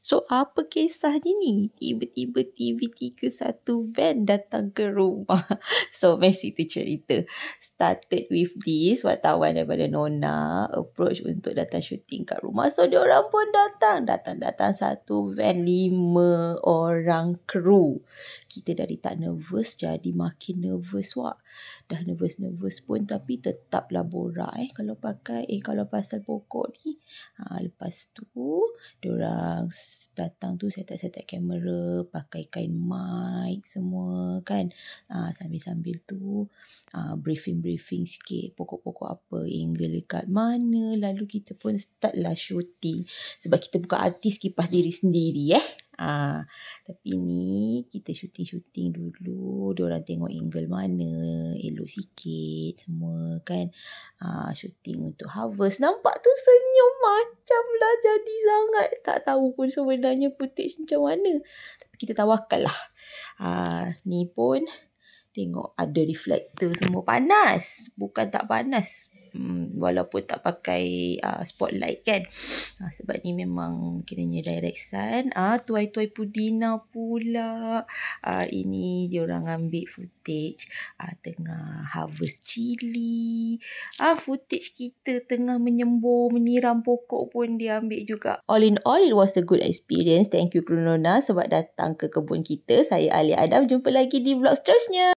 So, apa kisahnya ni? Tiba-tiba TV31 band datang ke rumah. So, mesti tu cerita. Started with this, wartawan daripada Nona approach untuk datang syuting kat rumah. So, diorang pun datang. Datang satu van, 5 orang kru. Kita dari tak nervous jadi makin nervous wak. Dah nervous pun tapi tetaplah borak kalau pasal pokok ni. Lepas tu diorang datang tu set-up kamera, pakai kain mic semua kan. Sambil-sambil tu briefing sikit pokok-pokok apa, angle dekat mana. Lalu kita pun start lah shooting. Sebab kita bukan artis kipas diri sendiri tapi ni kita shooting dulu. Diorang tengok angle mana elok sikit semua kan. Shooting untuk Harvest. Nampak tu senyum macam lah jadi sangat. Tak tahu pun sebenarnya footage macam mana. Tapi kita tawakal lah. Ni pun tengok ada reflektor semua. Panas. Bukan tak panas. Walaupun tak pakai spotlight kan. Sebab ni memang kiranya direction. Tuai-tuai Pudina pula. Ini diorang ambil footage tengah harvest cili. Footage kita tengah menyiram pokok pun dia ambil juga. All in all, it was a good experience. Thank you Kru Nona sebab datang ke kebun kita. Saya Alia Adam. Jumpa lagi di vlog seterusnya.